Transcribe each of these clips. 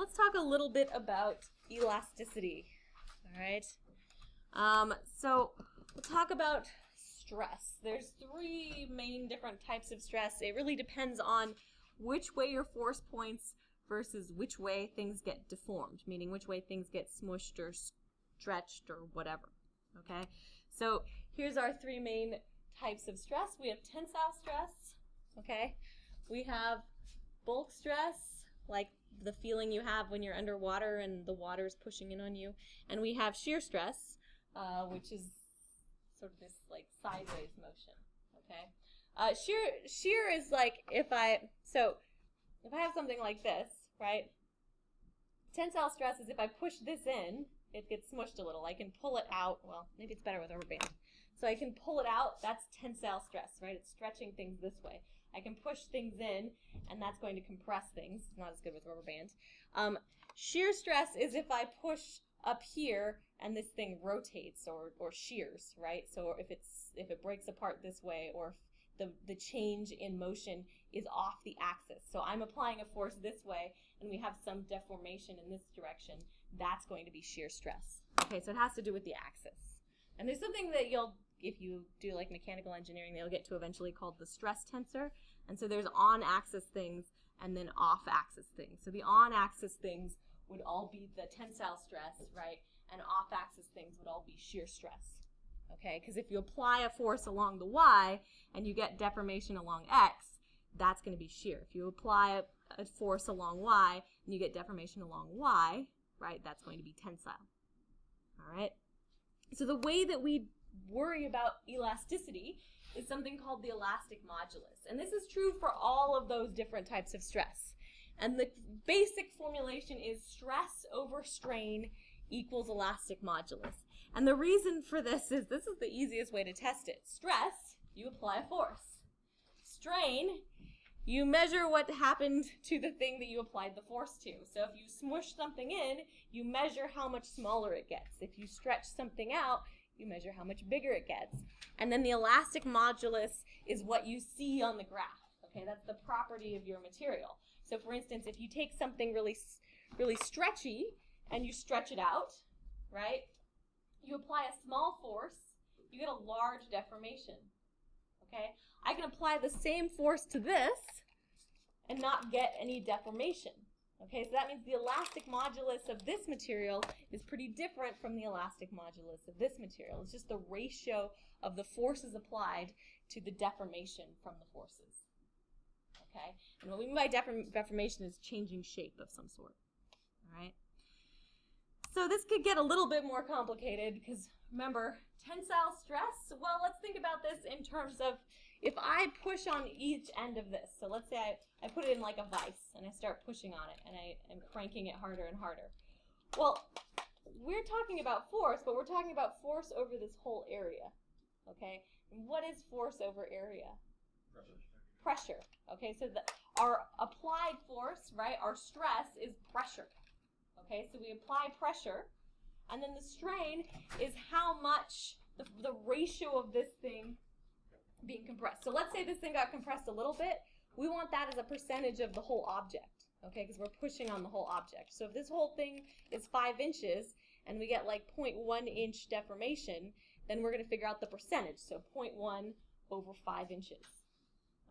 let's talk a little bit about elasticity. All right. So we'll talk about stress. There's three main different types of stress. It really depends on which way your force points versus which way things get deformed, meaning which way things get smushed or stretched or whatever. Okay. So here's our three main types of stress. We have tensile stress. Okay. We have bulk stress, like the feeling you have when you're underwater and the water is pushing in on you. And we have shear stress, which is sort of this like sideways motion. Okay. Shear is like if I have something like this, right? Tensile stress is if I push this in, it gets smushed a little. I can pull it out. Well, maybe it's better with a rubber band. So I can pull it out. That's tensile stress, right? It's stretching things this way. I can push things in, and that's going to compress things. It's not as good with rubber band. Shear stress is if I push up here and this thing rotates or shears, right? So if it breaks apart this way, or if the change in motion is off the axis. So I'm applying a force this way, and we have some deformation in this direction. That's going to be shear stress. Okay, so it has to do with the axis. And there's something that if you do like mechanical engineering, they'll get to eventually called the stress tensor. And so there's on-axis things and then off-axis things. So the on-axis things would all be the tensile stress, right? And off-axis things would all be shear stress. Okay, because if you apply a force along the y and you get deformation along x, that's going to be shear. If you apply a force along y and you get deformation along y, right, that's going to be tensile. All right? So the way that we worry about elasticity is something called the elastic modulus. And this is true for all of those different types of stress. And the basic formulation is stress over strain equals elastic modulus. And the reason for this is the easiest way to test it. Stress, you apply a force. Strain, you measure what happened to the thing that you applied the force to. So if you smush something in, you measure how much smaller it gets. If you stretch something out, you measure how much bigger it gets. And then the elastic modulus is what you see on the graph. Okay, that's the property of your material. So for instance, if you take something really stretchy and you stretch it out, right? You apply a small force, you get a large deformation. Okay? I can apply the same force to this and not get any deformation. Okay, so that means the elastic modulus of this material is pretty different from the elastic modulus of this material. It's just the ratio of the forces applied to the deformation from the forces. Okay, and what we mean by deformation is changing shape of some sort. All right. So this could get a little bit more complicated because remember, tensile stress, well, let's think about this in terms of if I push on each end of this. So let's say I put it in like a vise and I start pushing on it and I am cranking it harder and harder. Well, we're talking about force, but we're talking about force over this whole area. Okay? And what is force over area? Pressure. Okay, so our applied force, right, our stress is pressure. Okay, so we apply pressure, and then the strain is how much, the ratio of this thing being compressed. So let's say this thing got compressed a little bit. We want that as a percentage of the whole object, okay, because we're pushing on the whole object. So if this whole thing is 5 inches, and we get like 0.1 inch deformation, then we're going to figure out the percentage. So 0.1 over 5 inches,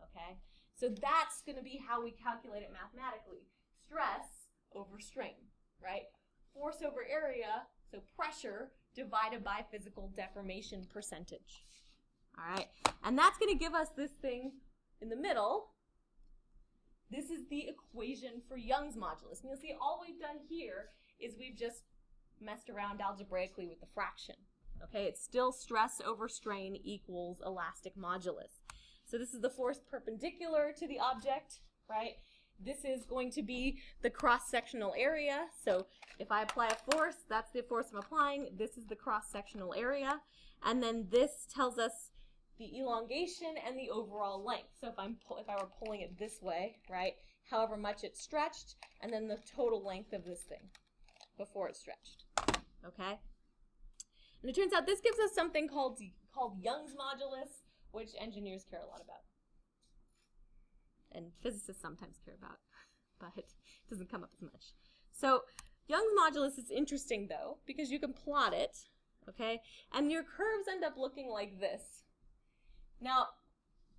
okay? So that's going to be how we calculate it mathematically. Stress over strain. Right? Force over area, so pressure divided by physical deformation percentage. All right? And that's going to give us this thing in the middle. This is the equation for Young's modulus. And you'll see all we've done here is we've just messed around algebraically with the fraction. Okay? It's still stress over strain equals elastic modulus. So this is the force perpendicular to the object, right? This is going to be the cross-sectional area. So if I apply a force, that's the force I'm applying. This is the cross-sectional area. And then this tells us the elongation and the overall length. So if I were pulling it this way, right, however much it stretched, and then the total length of this thing before it stretched. Okay? And it turns out this gives us something called Young's modulus, which engineers care a lot about. And physicists sometimes care about, but it doesn't come up as much. So Young's modulus is interesting, though, because you can plot it, okay? And your curves end up looking like this. Now,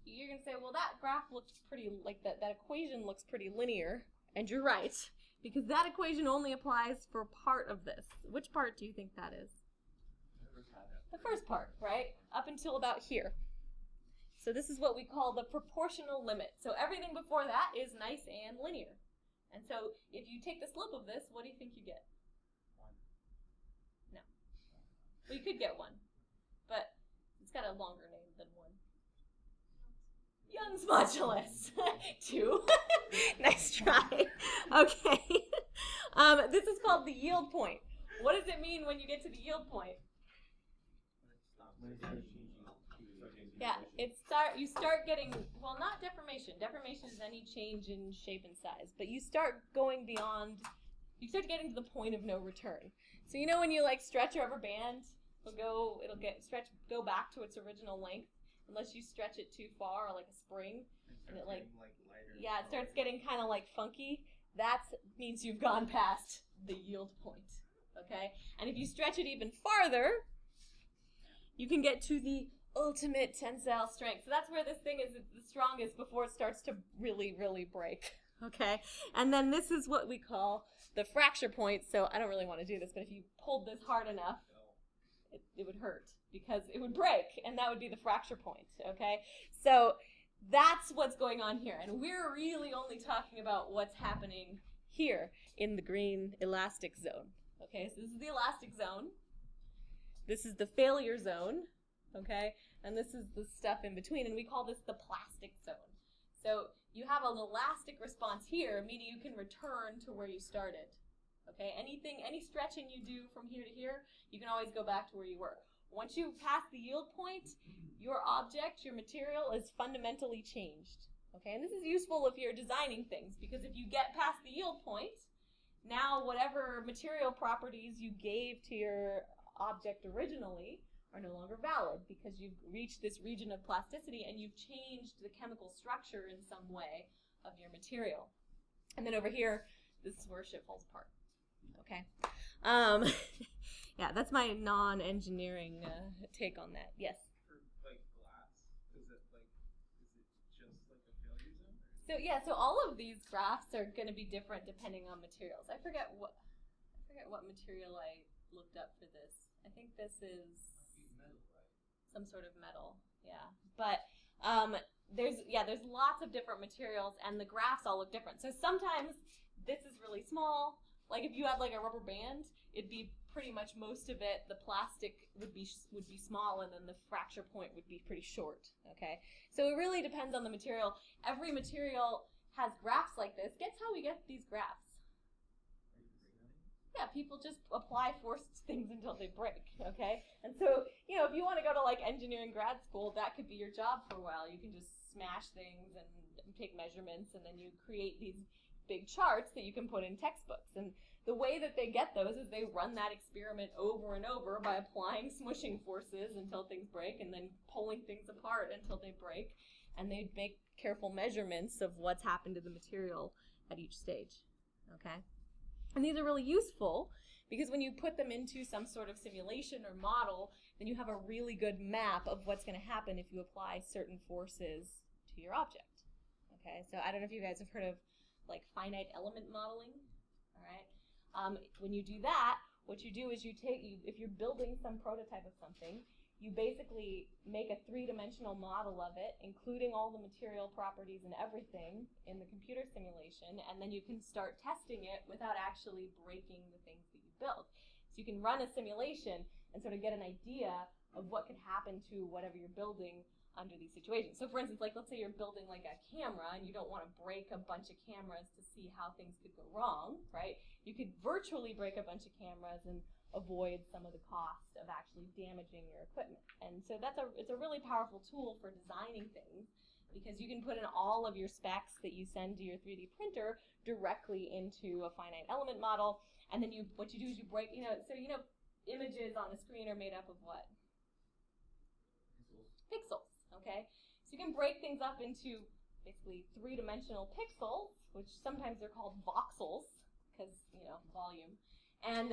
you're going to say, well, that graph looks pretty, like that equation looks pretty linear. And you're right, because that equation only applies for part of this. Which part do you think that is? The first part, right? Up until about here. So this is what we call the proportional limit. So everything before that is nice and linear. And so if you take the slope of this, what do you think you get? 1. No. Well, you could get 1, but it's got a longer name than 1. Young's modulus. 2. Nice try. Okay. This is called the yield point. What does it mean when you get to the yield point? Yeah, you start getting, well, not deformation. Deformation is any change in shape and size, but you start going beyond, you start getting to the point of no return. So you know when you like stretch a rubber band, it'll go back to its original length unless you stretch it too far, or like a spring, and it like lighter. Yeah, it starts getting kind of like funky. That means you've gone past the yield point. Okay, and if you stretch it even farther, you can get to the ultimate tensile strength. So that's where this thing is the strongest before it starts to really, really break. Okay? And then this is what we call the fracture point. So I don't really want to do this, but if you pulled this hard enough, it would hurt because it would break, and that would be the fracture point. Okay? So that's what's going on here. And we're really only talking about what's happening here in the green elastic zone. Okay? So this is the elastic zone. This is the failure zone. Okay, and this is the stuff in between, and we call this the plastic zone. So you have an elastic response here, meaning you can return to where you started. Okay, any stretching you do from here to here, you can always go back to where you were. Once you pass the yield point, your object, your material, is fundamentally changed. Okay, and this is useful if you're designing things, because if you get past the yield point, now whatever material properties you gave to your object originally are no longer valid because you've reached this region of plasticity and you've changed the chemical structure in some way of your material. And then over here, this is where shit falls apart. Okay. Yeah, that's my non-engineering take on that. Yes? For like glass, is it just like a failure zone? So all of these graphs are going to be different depending on materials. I forget what material I looked up for this. I think this is Metal, right? some sort of metal, yeah. But there's lots of different materials, and the graphs all look different. So sometimes this is really small. Like if you had like a rubber band, it'd be pretty much most of it. The plastic would be small, and then the fracture point would be pretty short. Okay, so it really depends on the material. Every material has graphs like this. Guess how we get these graphs? Yeah, people just apply force to things until they break, okay? And so, if you want to go to like engineering grad school, that could be your job for a while. You can just smash things and take measurements, and then you create these big charts that you can put in textbooks. And the way that they get those is they run that experiment over and over by applying smushing forces until things break, and then pulling things apart until they break. And they make careful measurements of what's happened to the material at each stage, okay? And these are really useful because when you put them into some sort of simulation or model, then you have a really good map of what's going to happen if you apply certain forces to your object. Okay, so I don't know if you guys have heard of like finite element modeling. All right, when you do that, what you do is if you're building some prototype of something, you basically make a 3-dimensional model of it, including all the material properties and everything in the computer simulation, and then you can start testing it without actually breaking the things that you build. So you can run a simulation and sort of get an idea of what could happen to whatever you're building under these situations. So for instance, like let's say you're building like a camera and you don't want to break a bunch of cameras to see how things could go wrong, right? You could virtually break a bunch of cameras and avoid some of the cost of actually damaging your equipment. And so it's a really powerful tool for designing things because you can put in all of your specs that you send to your 3D printer directly into a finite element model, and then what you do is you break, images on a screen are made up of what? Pixels, okay? So you can break things up into basically 3-dimensional pixels, which sometimes they're called voxels, because, you know, volume. And,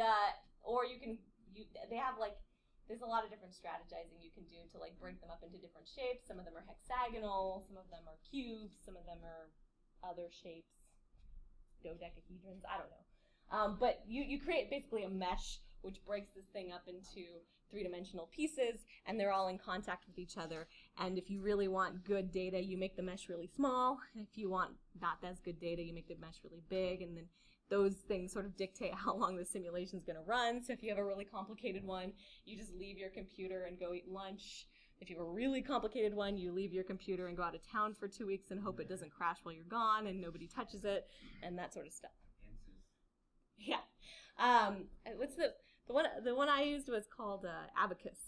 or you can, they have like, there's a lot of different strategizing you can do to like break them up into different shapes. Some of them are hexagonal, some of them are cubes, some of them are other shapes, dodecahedrons, I don't know. But you create basically a mesh which breaks this thing up into three-dimensional pieces, and they're all in contact with each other. And if you really want good data, you make the mesh really small. And if you want not as good data, you make the mesh really big, and then those things sort of dictate how long the simulation is going to run. So if you have a really complicated one, you just leave your computer and go eat lunch. If you have a really complicated one, you leave your computer and go out of town for 2 weeks and hope it doesn't crash while you're gone and nobody touches it, and that sort of stuff. Yeah. What's the one I used was called Abacus,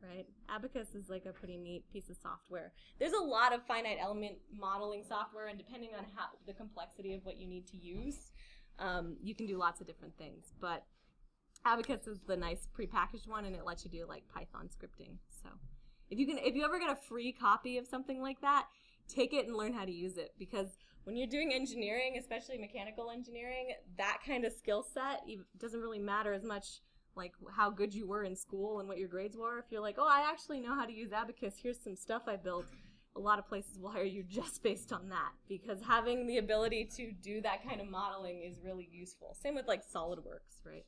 right? Abacus is like a pretty neat piece of software. There's a lot of finite element modeling software, and depending on how the complexity of what you need to use, you can do lots of different things. But Abacus is the nice prepackaged one, and it lets you do like Python scripting. So if you ever get a free copy of something like that, take it and learn how to use it, because when you're doing engineering, especially mechanical engineering, that kind of skill set doesn't really matter as much like how good you were in school and what your grades were. If you're like, oh, I actually know how to use Abacus, here's some stuff I built, a lot of places will hire you just based on that, because having the ability to do that kind of modeling is really useful. Same with like SolidWorks, right?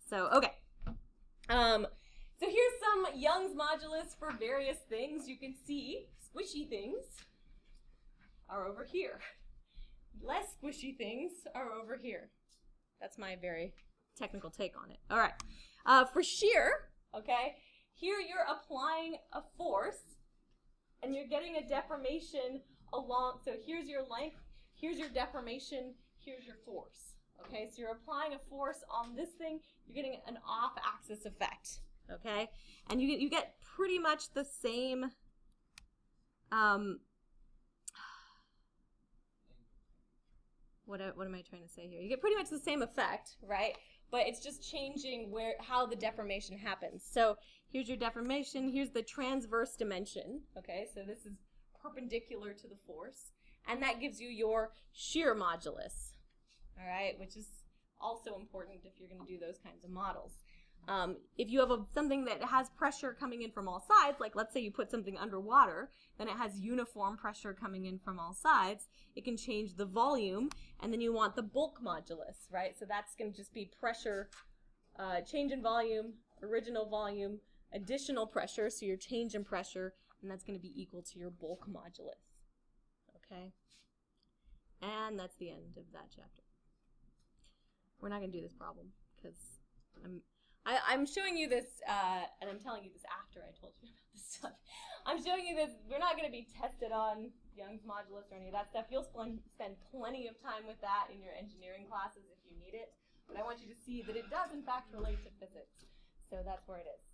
So, okay. So here's some Young's modulus for various things. You can see squishy things are over here. Less squishy things are over here. That's my very technical take on it. All right. For shear, okay, here you're applying a force, and you're getting a deformation along. So here's your length, here's your deformation, here's your force. Okay, so you're applying a force on this thing, you're getting an off-axis effect. Okay, and you get pretty much the same. What am I trying to say here? You get pretty much the same effect, right? But it's just changing how the deformation happens. So here's your deformation. Here's the transverse dimension. Okay, so this is perpendicular to the force, and that gives you your shear modulus. All right, which is also important if you're going to do those kinds of models. If you have something that has pressure coming in from all sides, like let's say you put something underwater, then it has uniform pressure coming in from all sides, it can change the volume, and then you want the bulk modulus, right? So that's going to just be pressure, change in volume, original volume, additional pressure, so your change in pressure, and that's going to be equal to your bulk modulus, okay? And that's the end of that chapter. We're not going to do this problem, because I'm showing you this, and I'm telling you this after I told you about this stuff. I'm showing you this. We're not going to be tested on Young's modulus or any of that stuff. You'll spend plenty of time with that in your engineering classes if you need it. But I want you to see that it does, in fact, relate to physics. So that's where it is.